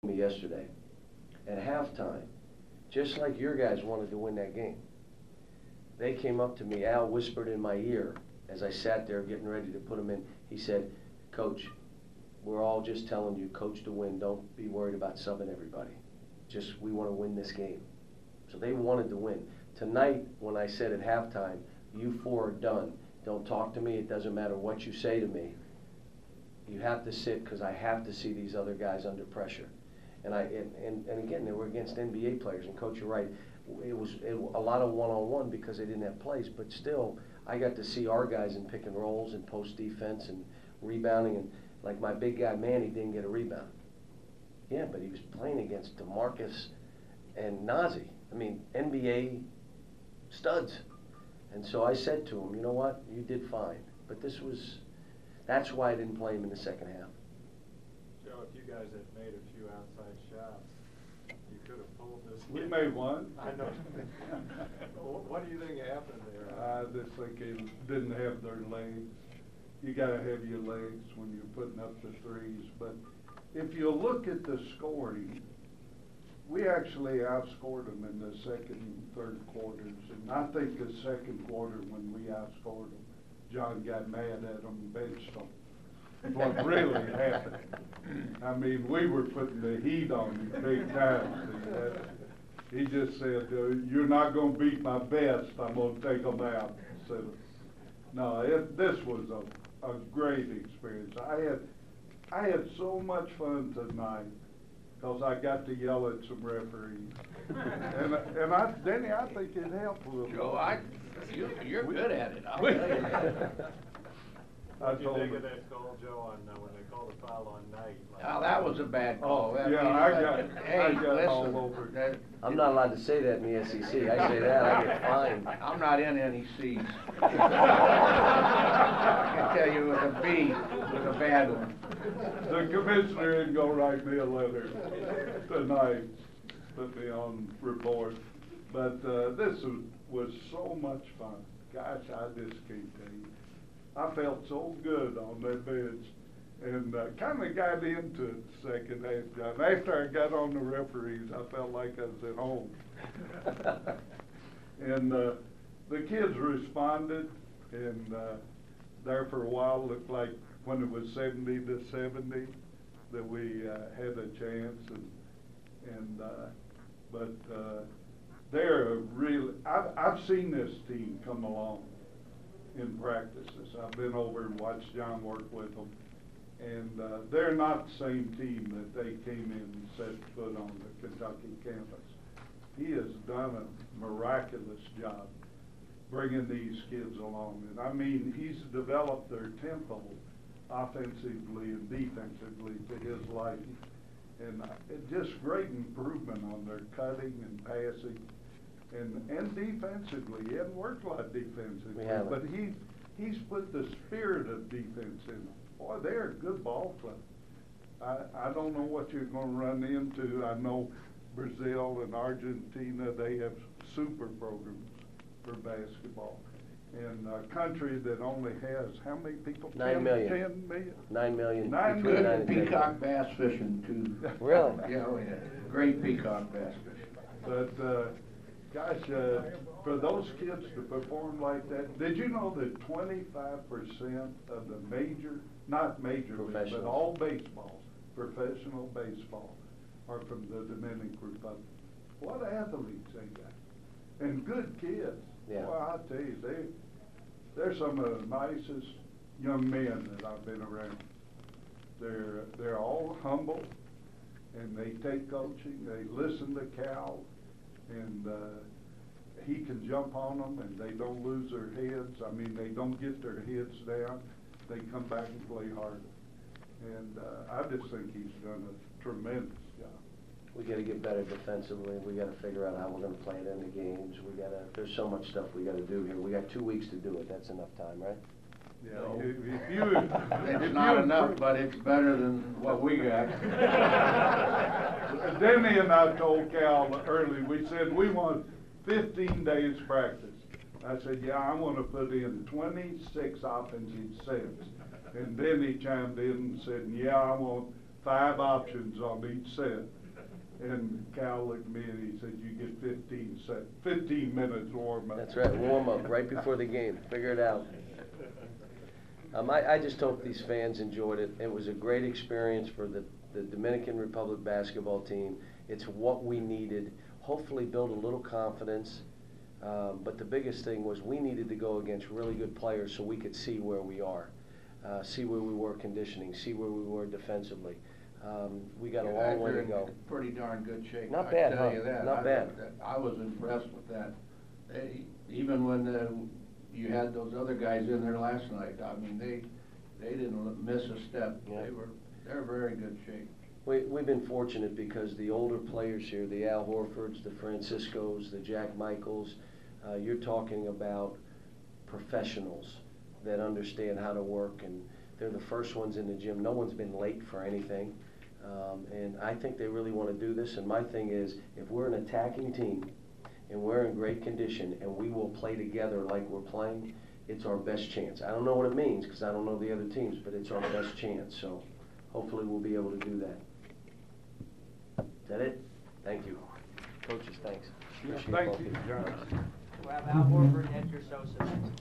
me yesterday, at halftime, just like your guys wanted to win that game, they came up to me, Al whispered in my ear as I sat there getting ready to put them in. He said, Coach, we're all just telling you, coach to win, don't be worried about subbing everybody. Just, we want to win this game. So they wanted to win. Tonight, when I said at halftime, you four are done. Don't talk to me. It doesn't matter what you say to me. You have to sit because I have to see these other guys under pressure. And again, they were against NBA players. And Coach, you're right. It was a lot of one-on-one because they didn't have plays. But still, I got to see our guys in pick and rolls and post defense and rebounding. And like my big guy Manny didn't get a rebound. Yeah, but he was playing against DeMarcus and Nazi. I mean, NBA studs. And so I said to him, you know what, you did fine. But that's why I didn't play him in the second half. Joe, if you guys had made a few outside shots, you could have pulled this. We made one. I know. What do you think happened there? I just think they didn't have their legs. You got to have your legs when you're putting up the threes. But if you look at the scoring, we actually outscored them in the second and third quarters. And I think the second quarter when we outscored them, John got mad at them and benched them. What really happened. I mean, we were putting the heat on him big time. He just said, you're not going to beat my best, I'm going to take them out. So, no, this was a great experience. I had so much fun tonight because I got to yell at some referees. and Denny, I think it helped a little. Joe, you're good at it. I'll tell you. What did you think of that call, Joe, on when they called the foul on Knight? Oh, that was a bad call. Oh, yeah, I got all over. I'm not allowed to say that in the SEC. I say that, I get fined. I'm not in any C's. I can tell you it was a B. It was a bad one. The commissioner didn't go write me a letter tonight, put me on report. But this was so much fun. Gosh, I just can't tell you. I felt so good on that bench and kind of got into it second half, John. After I got on the referees, I felt like I was at home. And the kids responded, and there for a while looked like when it was 70-70 that we had a chance. But they're really, I've seen this team come along in practices. I've been over and watched John work with them, and they're not the same team that they came in and set foot on the Kentucky campus. He has done a miraculous job bringing these kids along, and I mean, he's developed their tempo offensively and defensively to his liking, and just great improvement on their cutting and passing. And defensively, he hadn't worked a lot defensively, but he's put the spirit of defense in them. Boy, they're a good ball club. I don't know what you're going to run into. I know Brazil and Argentina, they have super programs for basketball. And a country that only has, how many people? 9 million. 10 million? 9 million. 9 Good million. at peacock bass fishing, too. Really? Yeah, we had great peacock bass fishing. But, gosh, for those kids to perform like that, did you know that 25% of the major, not major league, but all baseball, professional baseball, are from the Dominican Republic? What athletes they got. And good kids. Yeah. Well, I tell you, they're some of the nicest young men that I've been around. They're all humble, and they take coaching. They listen to Cal, and he can jump on them, and they don't lose their heads. I mean, they don't get their heads down. They come back and play harder. And I just think he's done a tremendous job. We got to get better defensively. We got to figure out how we're going to play it in the games. There's so much stuff we got to do here. We got 2 weeks to do it. That's enough time, right? Yeah, No. It's not enough, but it's better than what we got. Denny and I told Cal early, we said we want 15 days practice. I said, yeah, I want to put in 26 offensive sets. And then he chimed in and said, yeah, I want 5 options on each set. And Cal looked at me and he said, you get 15 minutes warm up. That's right, warm up right before the game. Figure it out. I just hope these fans enjoyed it. It was a great experience for the Dominican Republic basketball team. It's what we needed. Hopefully build a little confidence. But the biggest thing was we needed to go against really good players so we could see where we are, see where we were conditioning, see where we were defensively. We got a long way to go. Pretty darn good shape. Not bad, I tell huh? you that. Not bad. I was impressed with that. Even when you had those other guys in there last night, I mean, they didn't miss a step. Yeah. They're very good shape. We've been fortunate because the older players here, the Al Horfords, the Franciscos, the Jack Michaels, you're talking about professionals that understand how to work, and they're the first ones in the gym. No one's been late for anything, and I think they really want to do this. And my thing is, if we're an attacking team and we're in great condition and we will play together like we're playing, it's our best chance. I don't know what it means because I don't know the other teams, but it's our best chance. So hopefully we'll be able to do that. Is that it? Thank you. Coaches, thanks. Appreciate Thank both you, of John. We'll have Al Horford and Edgar Sosa next.